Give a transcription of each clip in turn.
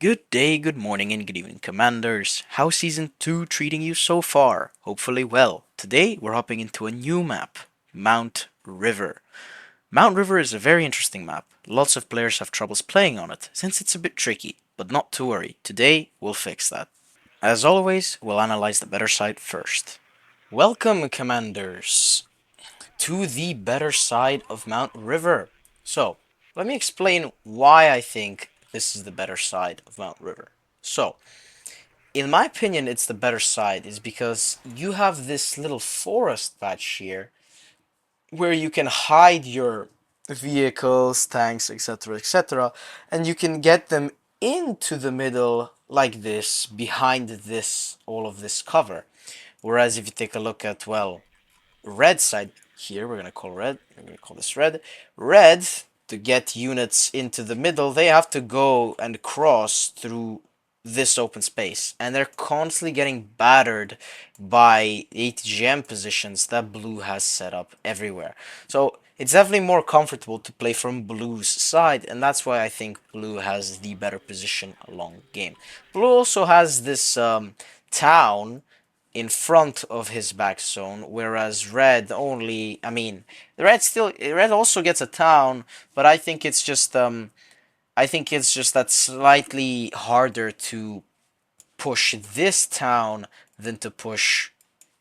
Good day, good morning, and good evening, Commanders. How's Season 2 treating you so far? Hopefully well. Today, we're hopping into a new map, Mount River. Mount River is a very interesting map. Lots of players have troubles playing on it, since it's a bit tricky, but not to worry. Today, we'll fix that. As always, we'll analyze the better side first. Welcome, Commanders, to the better side of Mount River. So, let me explain why I think this is the better side of Mount River. So, in my opinion, it's the better side, is because you have this little forest patch here where you can hide your vehicles, tanks, etc., etc., and you can get them into the middle like this, behind this, all of this cover. Whereas if you take a look at, well, red side here, we're gonna call this red. Red, to get units into the middle, they have to go and cross through this open space, and they're constantly getting battered by ATGM positions that blue has set up everywhere. So it's definitely more comfortable to play from blue's side, and that's why I think blue has the better position along game. Blue also has this town in front of his back zone, whereas red only, I mean, red also gets a town, but I think it's just that slightly harder to push this town than to push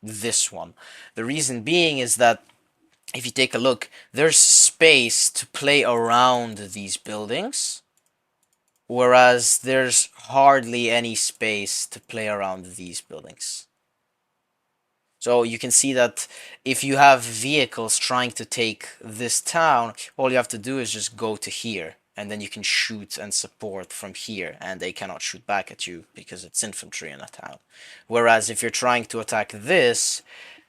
this one. The reason being is that if you take a look, there's space to play around these buildings, whereas there's hardly any space to play around these buildings. So you can see that if you have vehicles trying to take this town, all you have to do is just go to here, and then you can shoot and support from here, and they cannot shoot back at you because it's infantry in a town. Whereas if you're trying to attack this,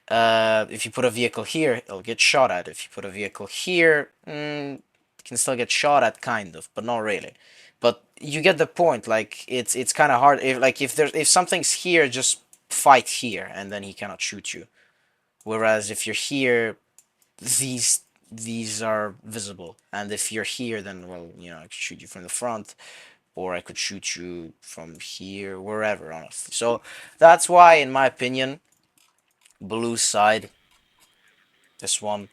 if you put a vehicle here, it'll get shot at. If you put a vehicle here, it can still get shot at, kind of, but not really. But you get the point. Like it's kind of hard. If something's here, just fight here, and then he cannot shoot you. Whereas if you're here, these these are visible, and if you're here, then well, I could shoot you from the front, or I could shoot you from here, wherever, honestly. So that's why, in my opinion, blue side, this one,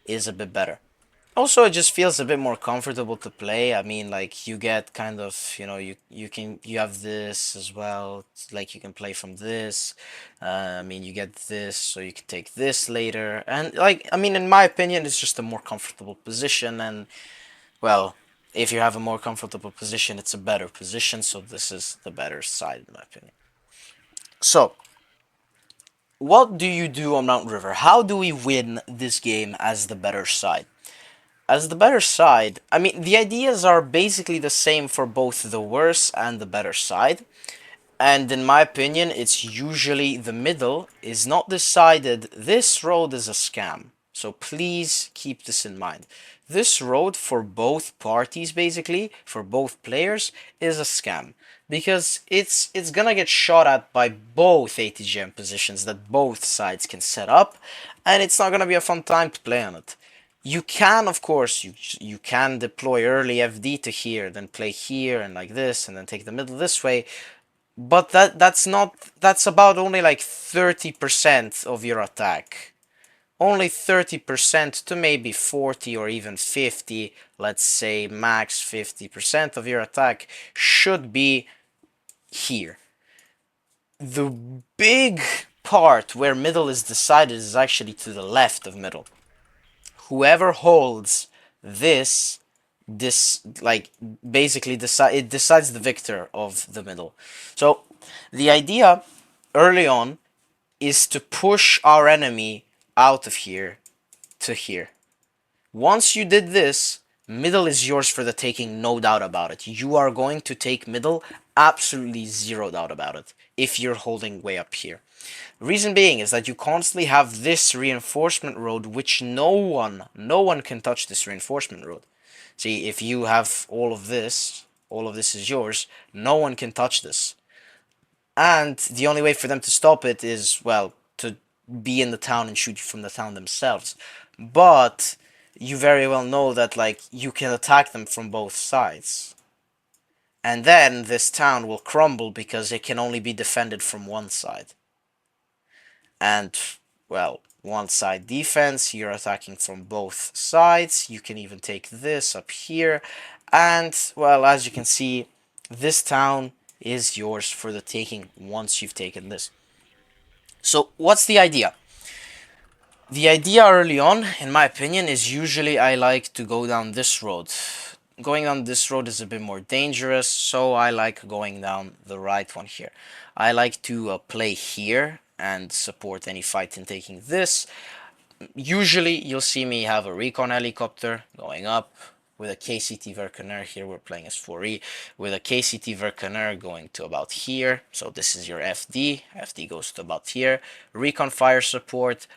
is a bit better. Also, it just feels a bit more comfortable to play. I mean, like you get kind of, you have this as well. Like you can play from this. I mean, you get this, so you can take this later. And like, I mean, in my opinion, it's just a more comfortable position. And well, if you have a more comfortable position, it's a better position. So this is the better side, in my opinion. So, what do you do on Mount River? How do we win this game as the better side? As the better side, I mean, the ideas are basically the same for both the worse and the better side. And in my opinion, it's usually the middle is not decided. This road is a scam. So please keep this in mind. This road for both parties, basically, for both players, is a scam. Because it's gonna get shot at by both ATGM positions that both sides can set up, and it's not gonna be a fun time to play on it. You can, of course, you can deploy early FD to here, then play here and like this, and then take the middle this way, but that's about only like 30% of your attack. Only 30% to maybe 40 or even 50, let's say max 50% of your attack should be here. The big part where middle is decided is actually to the left of middle. Whoever holds this like basically decides the victor of the middle. So the idea early on is to push our enemy out of here to here. Once you did this, middle is yours for the taking, no doubt about it. You are going to take middle, absolutely zero doubt about it, if you're holding way up here. Reason being is that you constantly have this reinforcement road, which no one can touch this reinforcement road. See, if you have all of this is yours, no one can touch this. And the only way for them to stop it is, well, to be in the town and shoot you from the town themselves. But you very well know that, like, you can attack them from both sides. And then this town will crumble because it can only be defended from one side. And, well, one side defense, you're attacking from both sides. You can even take this up here. And, well, as you can see, this town is yours for the taking once you've taken this. So, what's the idea? The idea early on, in my opinion, is usually I like to go down this road. Going down this road is a bit more dangerous, so I like going down the right one here. I like to play here and support any fight in taking this. Usually, you'll see me have a recon helicopter going up with a KCT Verkener. Here we're playing as 4E with a KCT Verkener going to about here. So this is your FD. FD goes to about here. Recon fire support,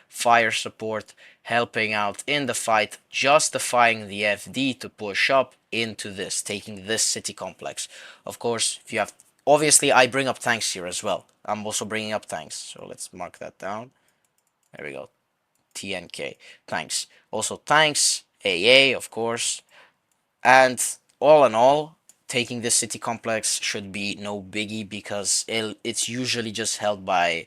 helping out in the fight, justifying the FD to push up into this, taking this city complex. Of course, if you have, obviously I bring up tanks here as well. I'm also bringing up tanks, so let's mark that down. There we go. TNK. Thanks. Also thanks, AA, of course. And all in all, taking this city complex should be no biggie because it's usually just held by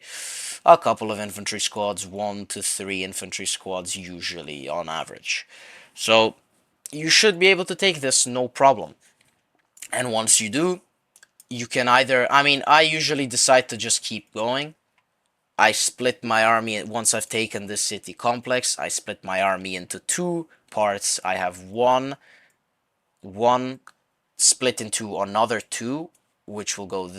a couple of infantry squads, 1 to 3 infantry squads usually on average. So you should be able to take this no problem. And once you do, you can either, I mean, I usually decide to just keep going. I split my army once I've taken this city complex. I split my army into two parts. I have one split into another two, which will go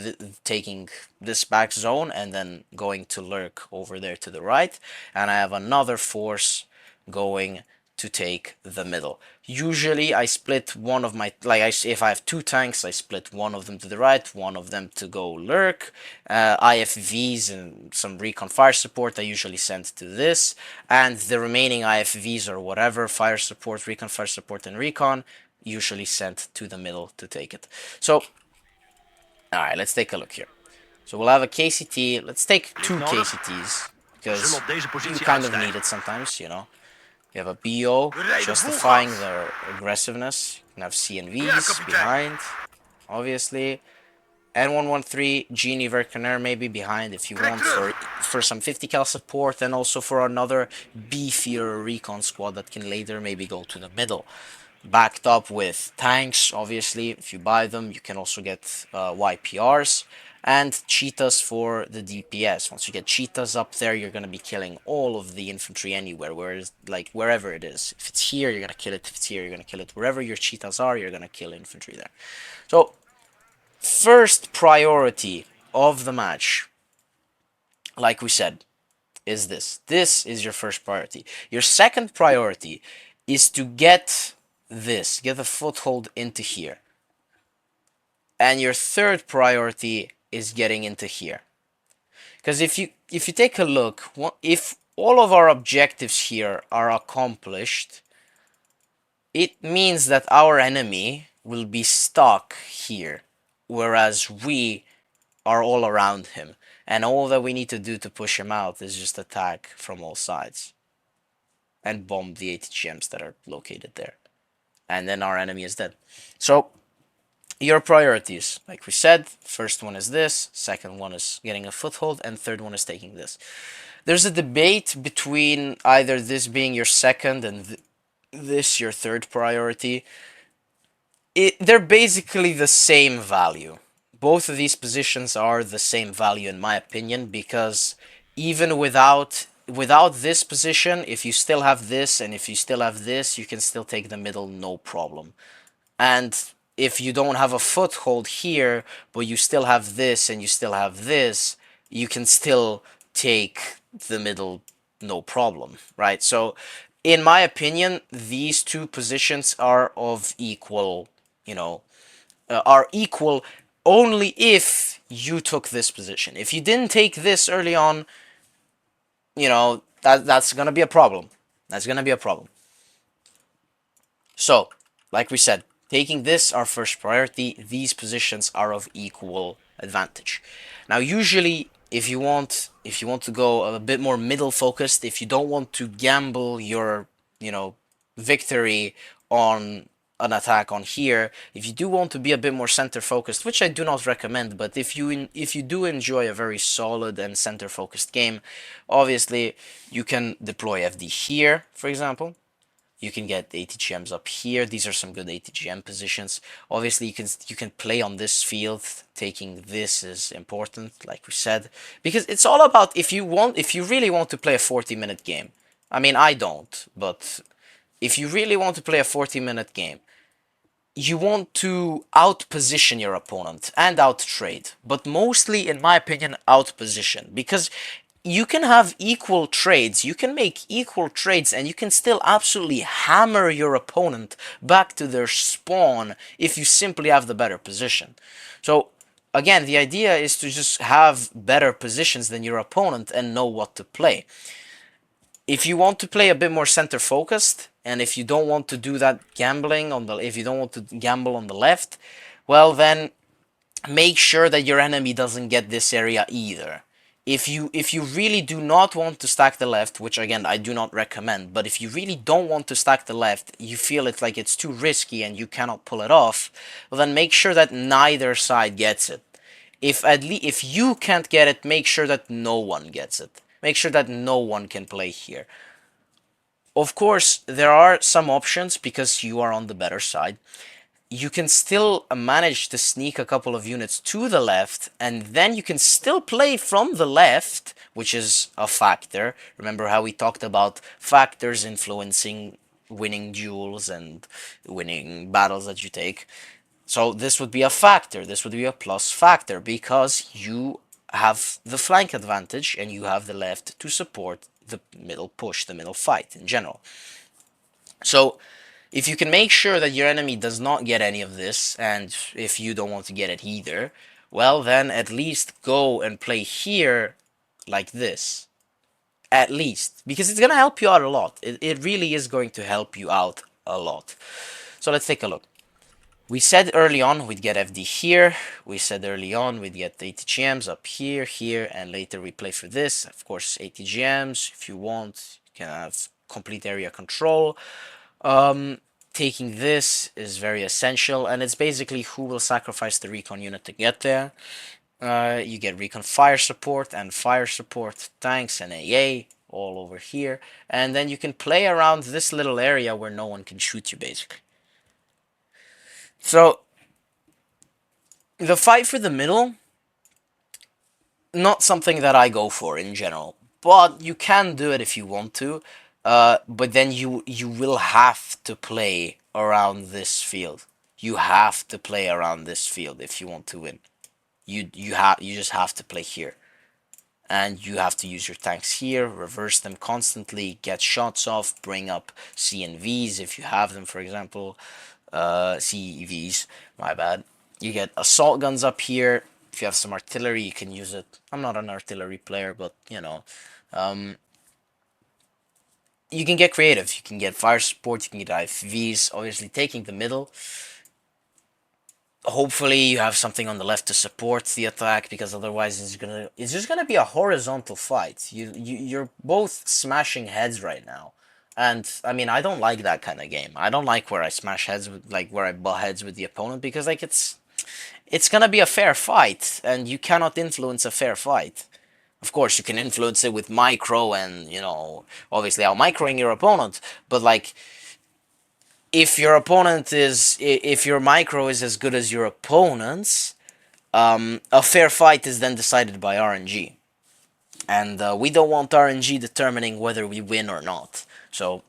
taking this back zone and then going to lurk over there to the right. And I have another force going to take the middle. Usually I split one of my, if I have two tanks, I split one of them to the right, one of them to go lurk. IFVs and some recon fire support I usually send to this, and the remaining IFVs or whatever, fire support, recon fire support, and recon, usually sent to the middle to take it. So, alright, let's take a look here. So we'll have a KCT, let's take two KCTs, because you kind of need it sometimes, you know. We have a BO justifying their aggressiveness. You can have CNVs behind, obviously. N113 Genie Verkener maybe behind if you want for some 50 cal support, and also for another beefier recon squad that can later maybe go to the middle. Backed up with tanks, obviously. If you buy them, you can also get YPRs. And cheetahs for the DPS. Once you get cheetahs up there, you're gonna be killing all of the infantry anywhere, wherever it is. If it's here, you're gonna kill it. If it's here, you're gonna kill it. Wherever your cheetahs are, you're gonna kill infantry there. So, first priority of the match, like we said, is this. This is your first priority. Your second priority is to get this, get a foothold into here. And your third priority is getting into here. Because if you take a look, if all of our objectives here are accomplished, it means that our enemy will be stuck here, whereas we are all around him. And all that we need to do to push him out is just attack from all sides and bomb the ATGMs that are located there. And then our enemy is dead. So, your priorities, like we said, first one is this, second one is getting a foothold, and third one is taking this. There's a debate between either this being your second and this your third priority. They're basically the same value. Both of these positions are the same value in my opinion, because even without this position, if you still have this and if you still have this, you can still take the middle no problem. And if you don't have a foothold here, but you still have this and you still have this, you can still take the middle no problem, right? So, in my opinion, these two positions are of equal, are equal only if you took this position. If you didn't take this early on, that's gonna be a problem. That's gonna be a problem. So, like we said, taking this our first priority. These positions are of equal advantage. Now, usually, if you want to go a bit more middle focused, if you don't want to gamble your victory on an attack on here. If you do want to be a bit more center focused, which I do not recommend, but if you do enjoy a very solid and center focused game, obviously you can deploy FD here, for example. You can get ATGMs up here. These are some good ATGM positions. Obviously, you can play on this field. Taking this is important, like we said, because it's all about if you really want to play a 40-minute game. I mean, I don't, but if you really want to play a 40-minute game, you want to outposition your opponent and outtrade, but mostly, in my opinion, outposition, because you can have equal trades, you can make equal trades, and you can still absolutely hammer your opponent back to their spawn if you simply have the better position. So, again, the idea is to just have better positions than your opponent and know what to play. If you want to play a bit more center focused, and if you don't want to do that gambling on the, if you don't want to gamble on the left, well then make sure that your enemy doesn't get this area either. If you really do not want to stack the left, which again I do not recommend, but if you really don't want to stack the left, you feel it's like it's too risky and you cannot pull it off, well then make sure that neither side gets it. If you can't get it, make sure that no one gets it. Make sure that no one can play here. Of course, there are some options because you are on the better side. You can still manage to sneak a couple of units to the left, and then you can still play from the left, which is a factor. Remember how we talked about factors influencing winning duels and winning battles that you take? So this would be a factor, this would be a plus factor, because you have the flank advantage and you have the left to support the middle push, the middle fight in general. So if you can make sure that your enemy does not get any of this, and if you don't want to get it either, well then at least go and play here like this. At least. Because it's going to help you out a lot. It really is going to help you out a lot. So let's take a look. We said early on we'd get FD here. We said early on we'd get ATGMs up here, here, and later we play for this. Of course, ATGMs, if you want, you can have complete area control. Taking this is very essential, and it's basically who will sacrifice the recon unit to get there. You get recon fire support and fire support, tanks and AA all over here, and then you can play around this little area where no one can shoot you, basically. So, the fight for the middle, not something that I go for in general, but you can do it if you want to. But then you will have to play around this field. You have to play around this field if you want to win. You just have to play here, and you have to use your tanks here, reverse them constantly, get shots off, bring up CNVs if you have them, for example, CEVs. My bad. You get assault guns up here. If you have some artillery, you can use it. I'm not an artillery player, but you know. You can get creative. You can get fire support, you can get IFVs, obviously taking the middle. Hopefully you have something on the left to support the attack, because otherwise it's just gonna be a horizontal fight. You're both smashing heads right now. And I mean, I don't like that kind of game. I don't like where I smash heads with, like where I butt heads with the opponent, because like it's gonna be a fair fight and you cannot influence a fair fight. Of course, you can influence it with micro and, you know, obviously out microing your opponent, but like, if your micro is as good as your opponent's, a fair fight is then decided by RNG. And we don't want RNG determining whether we win or not. So,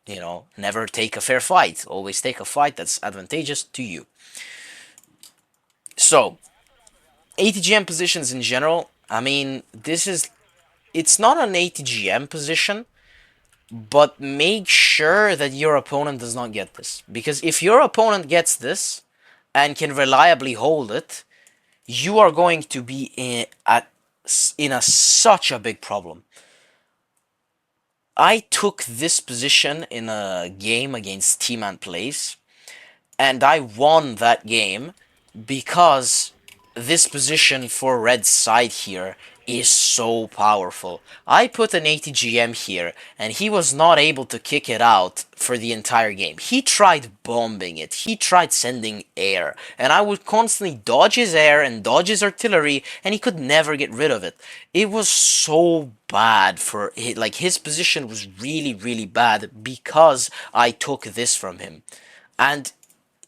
you know, never take a fair fight. Always take a fight that's advantageous to you. So, ATGM positions in general, I mean, it's not an ATGM position, but make sure that your opponent does not get this. Because if your opponent gets this and can reliably hold it, you are going to be in such a big problem. I took this position in a game against T-Man Plays, and I won that game because this position for red side here is so powerful. I put an ATGM here, and he was not able to kick it out for the entire game. He tried bombing it, he tried sending air, and I would constantly dodge his air and dodge his artillery, and he could never get rid of it. It was so bad for like his position was really, really bad because I took this from him. And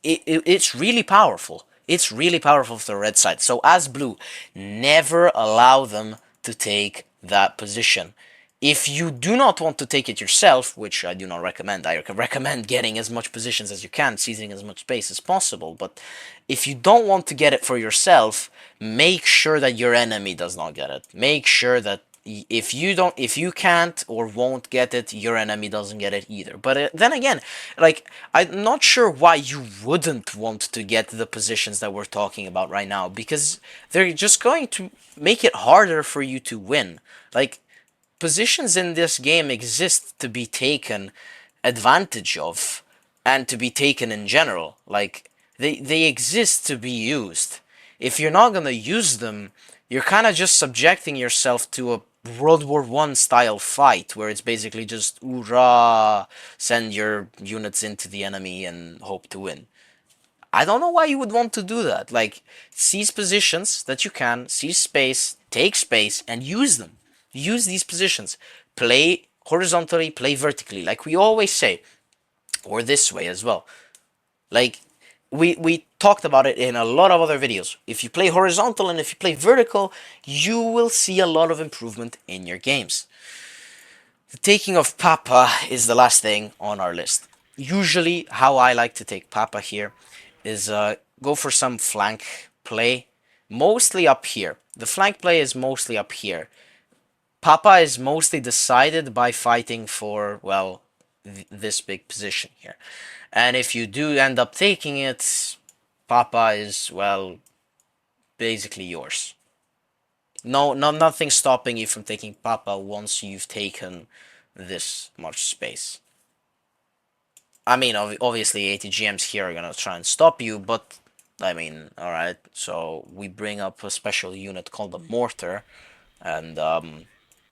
it's really powerful. It's really powerful for the red side. So as blue, never allow them to take that position. If you do not want to take it yourself, which I do not recommend, I recommend getting as much positions as you can, seizing as much space as possible. But if you don't want to get it for yourself, make sure that your enemy does not get it. Make sure that if you can't or won't get it, your enemy doesn't get it either. But then again, like, I'm not sure why you wouldn't want to get the positions that we're talking about right now, because they're just going to make it harder for you to win. Like, positions in this game exist to be taken advantage of and to be taken in general. Like, they exist to be used. If you're not gonna use them, you're kind of just subjecting yourself to a World War I style fight where it's basically just hoorah, send your units into the enemy and hope to win. I don't know why you would want to do that. Like, seize positions that you can, seize space, take space, and use them. Use these positions. Play horizontally, play vertically, like we always say, or this way as well. Like, we talked about it in a lot of other videos. If you play horizontal and if you play vertical, you will see a lot of improvement in your games. The taking of Papa is the last thing on our list. Usually, how I like to take Papa here is go for some flank play, mostly up here. The flank play is mostly up here. Papa is mostly decided by fighting for, well, this big position here. And if you do end up taking it, Papa is, well, basically yours. Nothing stopping you from taking Papa once you've taken this much space. I mean, obviously ATGMs here are gonna try and stop you, but I mean, alright, so we bring up a special unit called the Mortar, and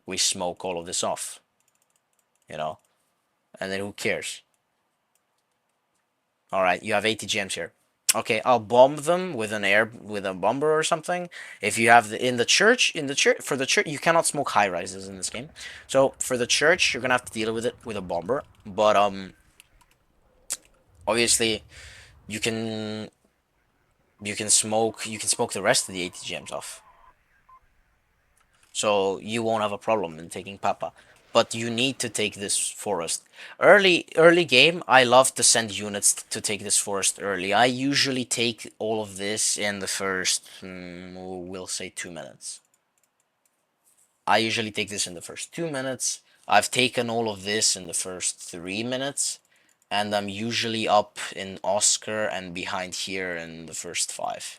we smoke all of this off, you know? And then who cares? Alright, you have ATGMs here. Okay, I'll bomb them with with a bomber or something. If you have in the church, for the church, you cannot smoke high rises in this game. So for the church, you're gonna have to deal with it with a bomber. But obviously, you can you can smoke the rest of the ATGMs off. So you won't have a problem in taking Papa. But you need to take this forest. Early game, I love to send units to take this forest early. I usually take all of this in the first, we'll say 2 minutes. I usually take this in the first 2 minutes. I've taken all of this in the first 3 minutes. And I'm usually up in Oscar and behind here in the first 5.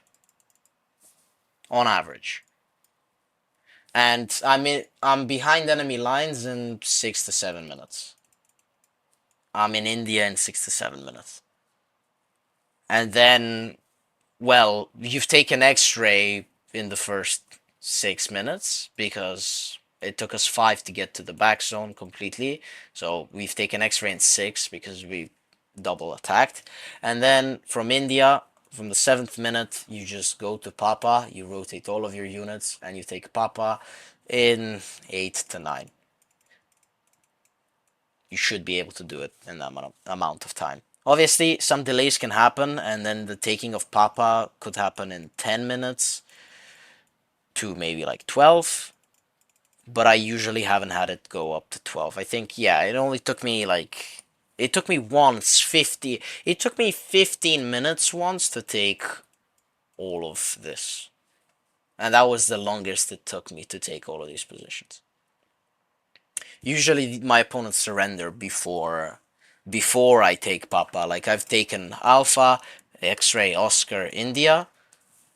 On average. And I'm behind enemy lines in 6 to 7 minutes. I'm in India in 6 to 7 minutes. And then, well, you've taken X-ray in the first 6 minutes because it took us 5 to get to the back zone completely. So we've taken X-ray in 6 because we double attacked. And then from India, from the 7th minute, you just go to Papa, you rotate all of your units, and you take Papa in 8 to 9. You should be able to do it in that amount of time. Obviously, some delays can happen, and then the taking of Papa could happen in 10 minutes to maybe like 12. But I usually haven't had it go up to 12. I think, yeah, it only took me like. It took me once 50. It took me 15 minutes once to take all of this. And that was the longest it took me to take all of these positions. Usually my opponents surrender before I take Papa. Like, I've taken Alpha, X-Ray, Oscar, India,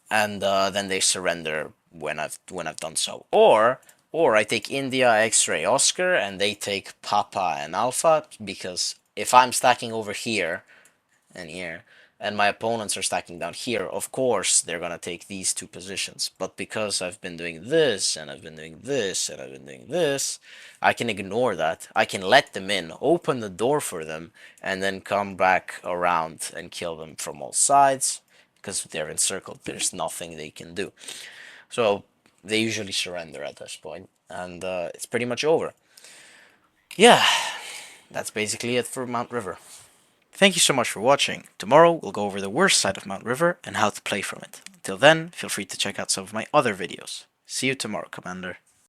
and then they surrender when I've done so. Or I take India, X-Ray, Oscar, and they take Papa and Alpha, because if I'm stacking over here and here, and my opponents are stacking down here, of course they're gonna take these two positions. But because I've been doing this, and I've been doing this, and I've been doing this, I can ignore that. I can let them in, open the door for them, and then come back around and kill them from all sides. Because they're encircled, there's nothing they can do. So they usually surrender at this point, and it's pretty much over. Yeah, that's basically it for Mount River. Thank you so much for watching. Tomorrow we'll go over the worst side of Mount River and how to play from it. Until then, feel free to check out some of my other videos. See you tomorrow, Commander.